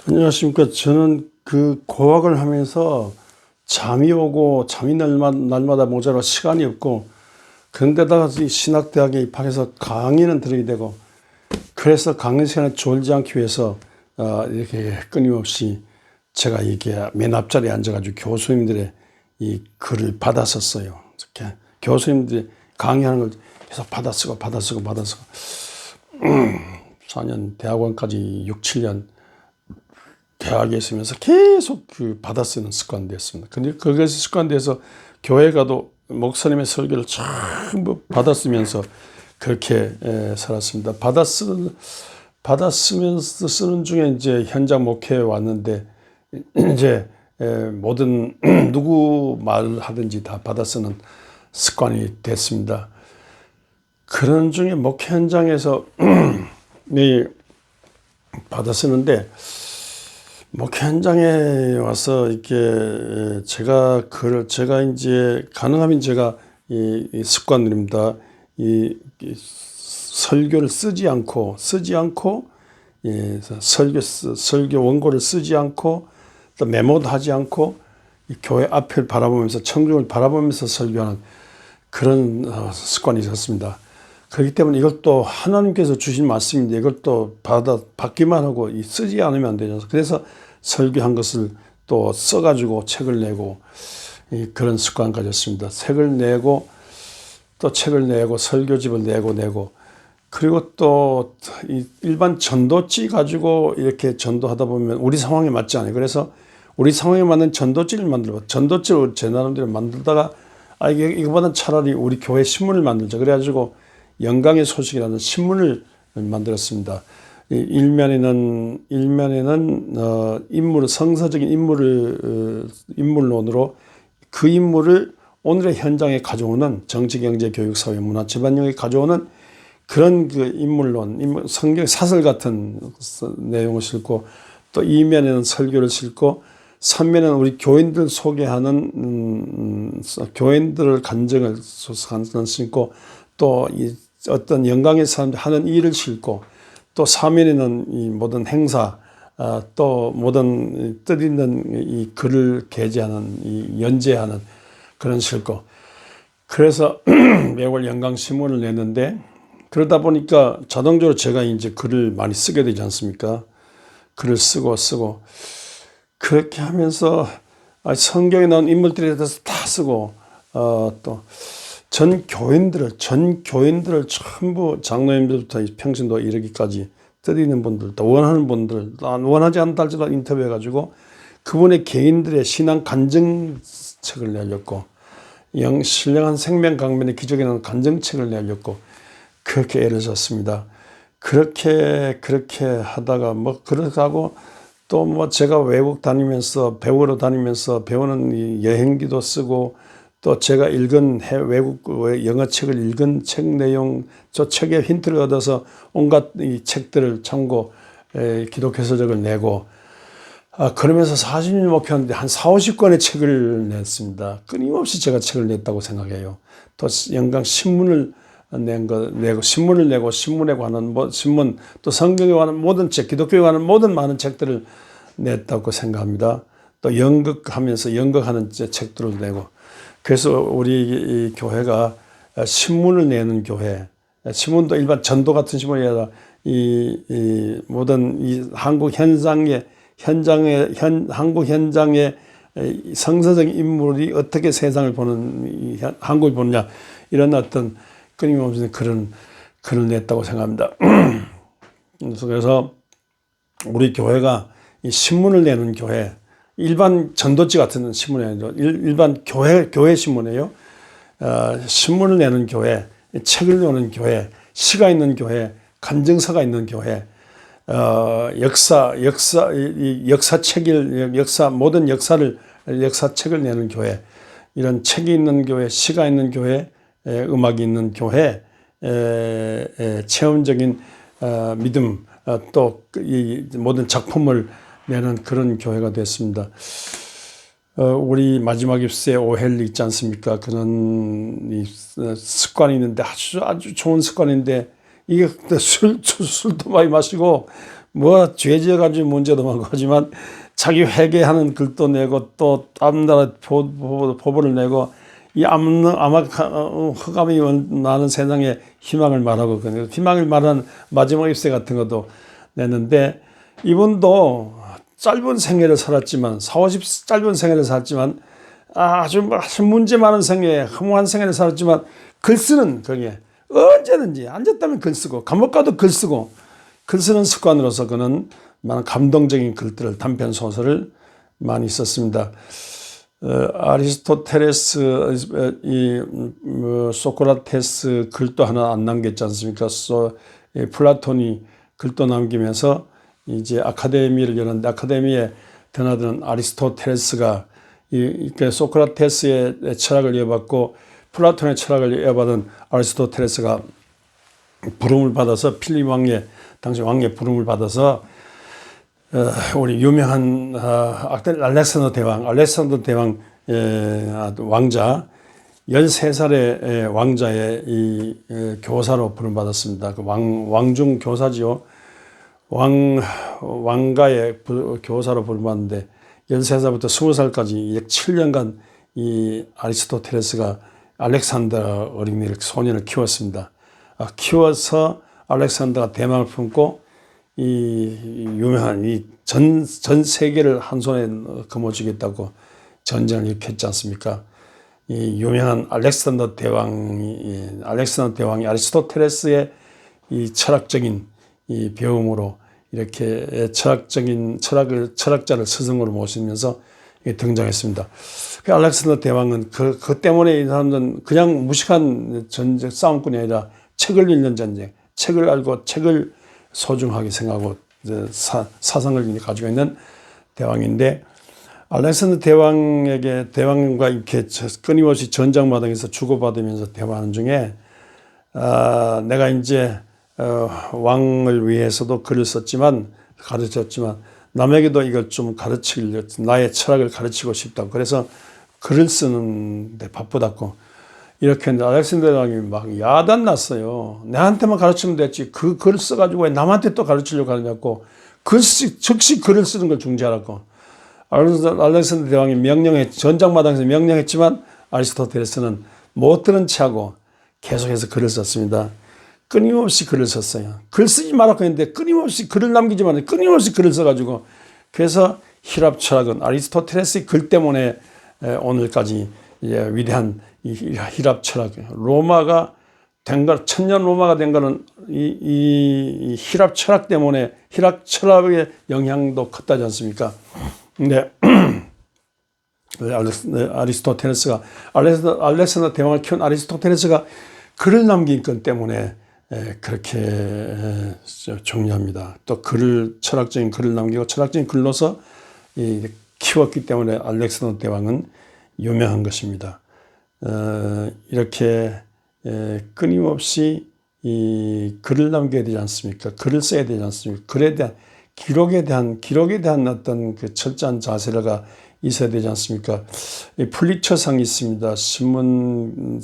안녕하십니까. 저는 그 고학을 하면서 잠이 오고 잠이 날마다 모자라 시간이 없고, 그런데다가 이 신학대학에 입학해서 강의는 들어야 되고, 그래서 강의 시간에 졸지 않기 위해서 이렇게 끊임없이 제가 이게 맨 앞자리에 앉아가지고 교수님들의 이 글을 받았었어요. 이렇게 교수님들이 강의하는 걸 계속 받아쓰고 4년 대학원까지 6, 7년 대학에 있으면서 계속 그 받아쓰는 습관이 됐습니다. 근데 그것이 습관돼서 교회 가도 목사님의 설교를 전부 받아쓰면서 그렇게 살았습니다. 받아쓰면서 쓰는 중에 이제 현장 목회에 왔는데, 이제 모든 누구 말하든지 다 받아쓰는 습관이 됐습니다. 그런 중에 목회 현장에서 받아쓰는데, 목회 현장에 와서 이렇게 제가 이제 가능하면 제가 이 습관입니다. 이 설교를 쓰지 않고 설교 원고를 쓰지 않고 또 메모도 하지 않고 이 교회 앞을 바라보면서 청중을 바라보면서 설교하는 그런 습관이 있었습니다. 그렇기 때문에 이것도 하나님께서 주신 말씀인데 이걸 또 받기만 하고 쓰지 않으면 안 되죠. 그래서 설교한 것을 또 써가지고 책을 내고 그런 습관 가졌습니다. 책을 내고 또 책을 내고 설교집을 내고 그리고 또 일반 전도지 가지고 이렇게 전도하다 보면 우리 상황에 맞지 않아요. 그래서 우리 상황에 맞는 전도지를 만들고 전도지를 제 나름대로 만들다가 이거보다는 차라리 우리 교회 신문을 만들자. 그래가지고 영광의 소식이라는 신문을 만들었습니다. 일면에는 인물, 성서적인 인물론으로 그 인물을 오늘의 현장에 가져오는 정치, 경제, 교육, 사회, 문화, 집안영에 가져오는 그런 그 인물론, 성경 사설 같은 내용을 싣고, 또 이면에는 설교를 싣고, 3면에는 우리 교인들 소개하는 교인들을 간증을 싣고, 또 어떤 영광의 사람들 하는 일을 싣고, 또 4면에는 이 모든 행사, 또 모든 뜻있는 이 글을 게재하는, 연재하는 그런 싣고, 그래서 매월 영광신문을 냈는데, 그러다 보니까 자동적으로 제가 이제 글을 많이 쓰게 되지 않습니까? 글을 쓰고 그렇게 하면서 성경에 나온 인물들에 대해서 다 쓰고, 또 전 교인들을 전부 장로님들부터 평신도 이르기까지 뜻있는 분들, 또 원하는 분들, 원하지 않다 할지라도 인터뷰해가지고 그분의 개인들의 신앙 간증책을 내렸고, 신령한 생명 강변의 기적에 나오는 간증책을 내렸고, 그렇게 애를 썼습니다. 그렇게 하다가 그렇게 하고, 또 제가 외국 다니면서 배우러 다니면서 배우는 이 여행기도 쓰고, 또 제가 읽은 외국 영어 책을 읽은 책 내용, 저 책의 힌트를 얻어서 온갖 이 책들을 참고 기독해서적을 내고, 그러면서 40년 목회하는데 한 4, 50권의 책을 냈습니다. 끊임없이 제가 책을 냈다고 생각해요. 또 영광 신문을 신문에 관한 신문, 또 성경에 관한 모든 책, 기독교에 관한 모든 많은 책들을 냈다고 생각합니다. 또 연극하는 책들을 내고, 그래서 우리 이 교회가 신문을 내는 교회, 신문도 일반 전도 같은 신문이 아니라 이 모든 이 한국 현장의 성서적인 인물이 어떻게 세상을 보는, 한국을 보느냐, 이런 어떤 끊임없는 그런 글을 냈다고 생각합니다. 그래서 우리 교회가 이 신문을 내는 교회, 일반 전도지 같은 신문이 아니라 일반 교회 신문이에요. 신문을 내는 교회, 책을 내는 교회, 시가 있는 교회, 간증서가 있는 교회, 모든 역사책을 내는 교회, 이런 책이 있는 교회, 시가 있는 교회, 음악이 있는 교회, 체험적인 믿음, 또 이 모든 작품을 내는 그런 교회가 됐습니다. 우리 마지막 입술에 오헬리 있지 않습니까? 그런 이 습관이 있는데 아주 좋은 습관인데, 이게 술도 많이 마시고 뭐 죄지어가지고 문제도 많고 하지만 자기 회개하는 글도 내고 또 다른 나라 포부를 내고 이 흑암이 나는 세상에 희망을 말하고 희망을 말하는 마지막 잎새 같은 것도 냈는데 이분도 짧은 생애를 살았지만 40, 짧은 생애를 살았지만 아주 문제 많은 생애, 허무한 생애를 살았지만 글 쓰는 그게 언제든지 앉았다면 글 쓰고 감옥 가도 글 쓰고 글 쓰는 습관으로서 그는 많은 감동적인 글들을 단편 소설을 많이 썼습니다. 아리스토텔레스 소크라테스 글도 하나 안 남겼지 않습니까? 플라톤이 글도 남기면서 이제 아카데미를 열었는데 아카데미에 드나드는 아리스토텔레스가 소크라테스의 철학을 이어받고 플라톤의 철학을 이어받은 아리스토텔레스가 부름을 받아서 필립 왕의 당시 왕의 부름을 받아서 우리 유명한 알렉산더 대왕 왕자 13살의 왕자의 이 교사로 부름받았습니다. 그 왕중 교사지요. 왕가의 교사로 부름받는데 13살부터 20살까지 약 7년간 이 아리스토텔레스가 알렉산더 어린이를 소년을 키웠습니다. 키워서 알렉산더가 대망을 품고 이 유명한 이 전 세계를 한 손에 거머쥐겠다고 전쟁을 일으켰지 않습니까? 이 유명한 알렉산더 대왕이 아리스토텔레스의 이 철학적인 이 배움으로 이렇게 철학자를 스승으로 모시면서 등장했습니다. 그 알렉산더 대왕은 그 때문에 이 사람들은 그냥 무식한 전쟁 싸움꾼이 아니라 책을 읽는 전쟁, 책을 알고 책을 소중하게 생각하고 사상을 가지고 있는 대왕인데 알렉산더 대왕과 이렇게 끊임없이 전장마당에서 주고받으면서 대화하는 중에 내가 이제 왕을 위해서도 글을 썼지만 가르쳤지만 남에게도 이걸 좀 나의 철학을 가르치고 싶다고 그래서 글을 쓰는데 바쁘다고 이렇게 했는데 알렉산더 대왕이 막 야단났어요. 내한테만 가르치면 됐지 그 글을 써가지고 왜 남한테 또 가르치려고 하냐고 즉시 글을 쓰는 걸 중지하라고 알렉산더 대왕이 전장마당에서 명령했지만 아리스토텔레스는 못 들은 체하고 계속해서 글을 썼습니다. 끊임없이 글을 썼어요. 글 쓰지 말라고 했는데 끊임없이 글을 남기지만 끊임없이 글을 써가지고 그래서 히랍 철학은 아리스토텔레스의 글 때문에 오늘까지 위대한 이 히랍 철학, 로마가 된 것, 천년 로마가 된 거는 이 히랍 철학 때문에 히랍 철학의 영향도 컸다지 않습니까? 근데 아리스토텔레스가 알렉산더 대왕을 키운 아리스토텔레스가 글을 남긴 것 때문에 그렇게 중요합니다. 또 철학적인 글을 남기고 철학적인 글로서 키웠기 때문에 알렉산더 대왕은 유명한 것입니다. 이렇게 끊임없이 이 글을 남겨야 되지 않습니까? 글을 써야 되지 않습니까? 글에 대한 기록에 대한 어떤 그 철저한 자세가 있어야 되지 않습니까? 풀리처상이 있습니다. 신문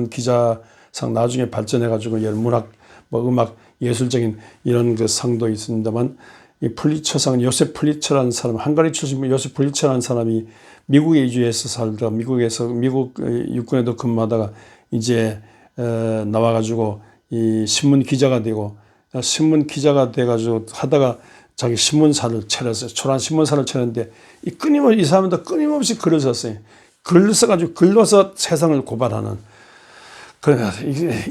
기자상 나중에 발전해가지고 문학, 음악, 예술적인 이런 그 상도 있습니다만 이 풀리처상 요셉 풀리처라는 사람, 헝가리 출신 요셉 풀리처라는 사람이 미국에 이주해서 살다가 미국 육군에도 근무하다가 이제 나와가지고 이 신문 기자가 돼가지고 하다가 자기 신문사를 차렸어요. 초란 신문사를 차렸는데 이 사람도 끊임없이 글을 썼어요. 글을 써가지고 글로서 세상을 고발하는.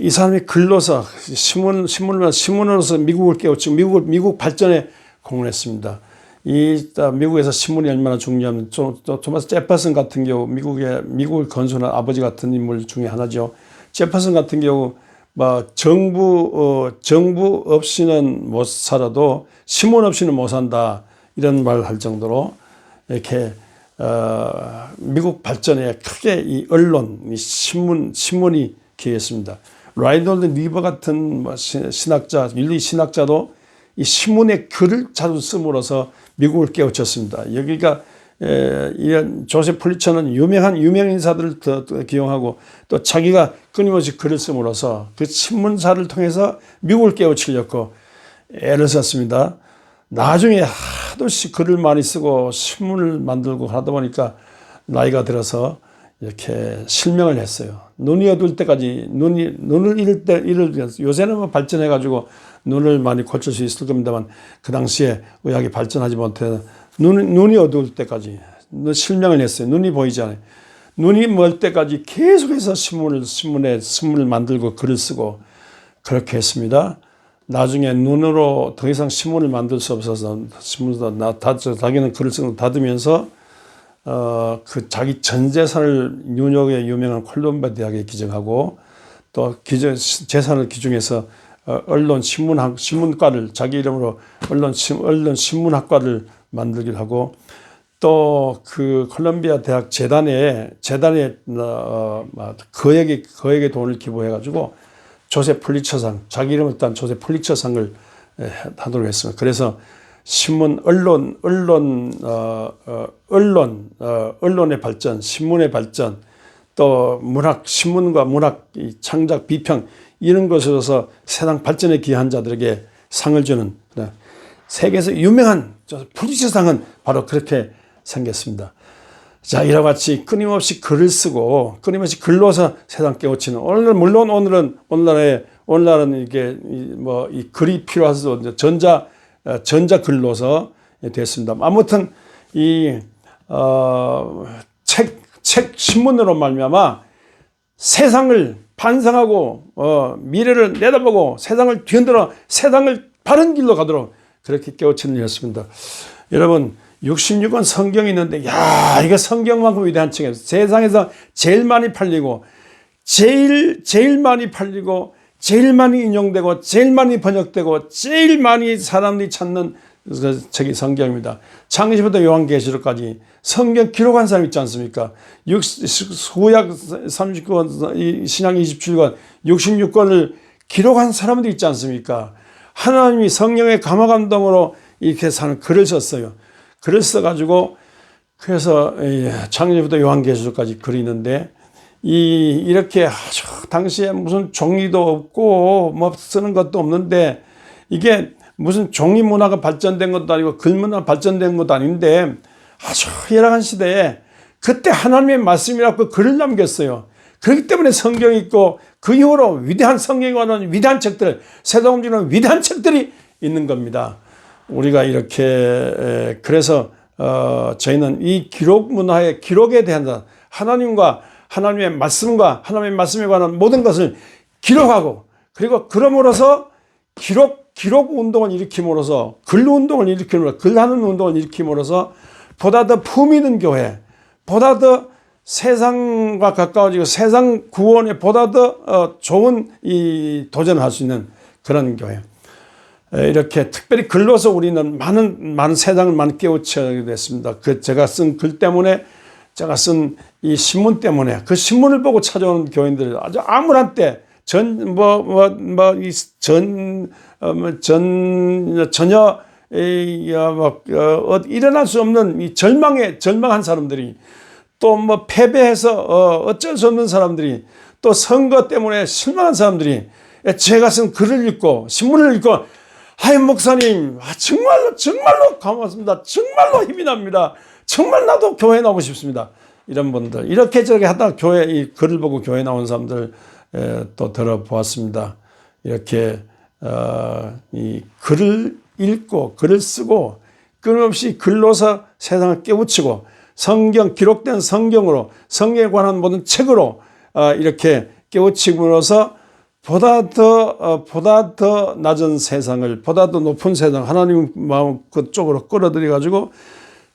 이 사람이 글로서 신문으로서 미국을 깨우치고 미국 발전에 공헌했습니다. 미국에서 신문이 얼마나 중요하면 토마스 제퍼슨 같은 경우 미국을 건설한 아버지 같은 인물 중에 하나죠. 제퍼슨 같은 경우 정부 없이는 못 살아도 신문 없이는 못 산다 이런 말을 할 정도로 이렇게 미국 발전에 크게 이 언론, 이 신문이 기여했습니다. 라이놀드 리버 같은 윤리 신학자도 이 신문에 글을 자주 씀으로써 미국을 깨우쳤습니다. 여기가 이런 조셉 풀리처는 유명 인사들을 기용하고 또 자기가 끊임없이 글을 씀으로써 그 신문사를 통해서 미국을 깨우치려고 애를 썼습니다. 나중에 하도 글을 많이 쓰고 신문을 만들고 하다 보니까 나이가 들어서 이렇게 실명을 했어요. 눈이 어두울 때까지 눈을 잃을 요새는 뭐 발전해가지고 눈을 많이 고칠 수 있을 겁니다만 그 당시에 의학이 발전하지 못해서 눈이 어두울 때까지 실명을 했어요. 눈이 보이지 않아요. 눈이 멀 때까지 계속해서 신문을 만들고 글을 쓰고 그렇게 했습니다. 나중에 눈으로 더 이상 신문을 만들 수 없어서 자기는 글을 쓰고 닫으면서 그 자기 전 재산을 뉴욕의 유명한 콜롬비아 대학에 기증하고 또 재산을 기증해서 언론 신문과를 자기 이름으로 언론 신문학과를 만들기도 하고 또 그 콜롬비아 대학 재단에 거액의 돈을 기부해 가지고 조세 풀리처상 자기 이름을 딴 조세 풀리처상을 하도록 했습니다. 그래서 신문 언론의 발전, 신문의 발전, 또 신문과 문학 창작 비평 이런 것으로서 세상 발전에 기여한 자들에게 상을 주는 세계에서 유명한 풀리처상은 바로 그렇게 생겼습니다. 자, 이와 같이 끊임없이 글을 쓰고 끊임없이 글로서 세상 깨우치는 물론 오늘날은 이게 이 글이 필요해서 전자 글로서 됐습니다. 아무튼 책 신문으로 말미암아 세상을 반성하고 미래를 내다보고 세상을 뒤흔들어 세상을 바른 길로 가도록 그렇게 깨우치는 일이었습니다. 여러분 66권 성경이 있는데 이거 성경만큼 위대한 책이에요. 세상에서 제일 많이 팔리고 제일 많이 팔리고 제일 많이 인용되고 제일 많이 번역되고 제일 많이 사람들이 찾는 그 책이 성경입니다. 창세기부터 요한계시록까지 성경 기록한 사람 있지 않습니까? 구약 39권, 신약 27권, 66권을 기록한 사람들이 있지 않습니까? 하나님이 성령의 감화감동으로 이렇게 사는 글을 썼어요. 글을 써가지고 그래서 창세기부터 요한계시록까지 글이 있는데 이렇게 아주 당시에 무슨 종이도 없고 뭐 쓰는 것도 없는데 이게 무슨 종이 문화가 발전된 것도 아니고 글 문화가 발전된 것도 아닌데 아주 열악한 시대에 그때 하나님의 말씀이라고 글을 남겼어요. 그렇기 때문에 성경이 있고 그 이후로 위대한 성경이 관한 위대한 책들, 세상 움직이는 위대한 책들이 있는 겁니다. 우리가 이렇게 그래서 저희는 이 기록 문화의 기록에 대한 하나님과 하나님의 말씀과 하나님의 말씀에 관한 모든 것을 기록하고 그리고 그럼으로써 기록 운동을 일으킴으로써 글 운동을 일으킴으로써 글하는 운동을 일으킴으로써 보다 더 품위 있는 교회, 보다 더 세상과 가까워지고 세상 구원에 보다 더 좋은 도전을 할 수 있는 그런 교회. 이렇게 특별히 글로서 우리는 많은 세상을 많이 깨우치게 됐습니다. 제가 쓴 글 때문에 제가 쓴 이 신문 때문에 그 신문을 보고 찾아오는 교인들 아주 암울한 때 전혀 일어날 수 없는 이 절망한 사람들이 또 패배해서 어쩔 수 없는 사람들이 또 선거 때문에 실망한 사람들이 제가 쓴 글을 읽고 신문을 읽고 아유 목사님 정말로 고맙습니다. 정말로 힘이 납니다. 정말 나도 교회 나오고 싶습니다. 이런 분들 이렇게 저렇게 하다가 이 글을 보고 교회 나온 사람들 또 들어보았습니다. 이렇게 이 글을 읽고 글을 쓰고 끊임없이 글로서 세상을 깨우치고 기록된 성경으로 성경에 관한 모든 책으로 이렇게 깨우치므로써 보다 더 낮은 세상을 보다 더 높은 세상 하나님 마음 그쪽으로 끌어들여 가지고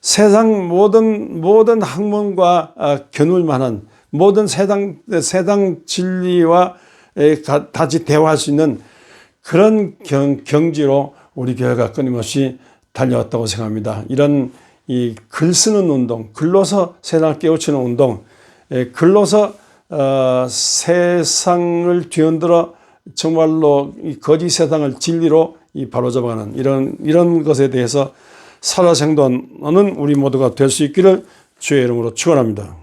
세상 모든 학문과 겨눌 만한 모든 세상 진리와 같이 대화할 수 있는 그런 경지로 우리 교회가 끊임없이 달려왔다고 생각합니다. 이런 이 글 쓰는 운동, 글로서 세상을 깨우치는 운동, 글로서 세상을 뒤흔들어 정말로 이 거짓 세상을 진리로 바로잡아가는 이런 것에 대해서 살아생도하는 우리 모두가 될 수 있기를 주의 이름으로 축원합니다.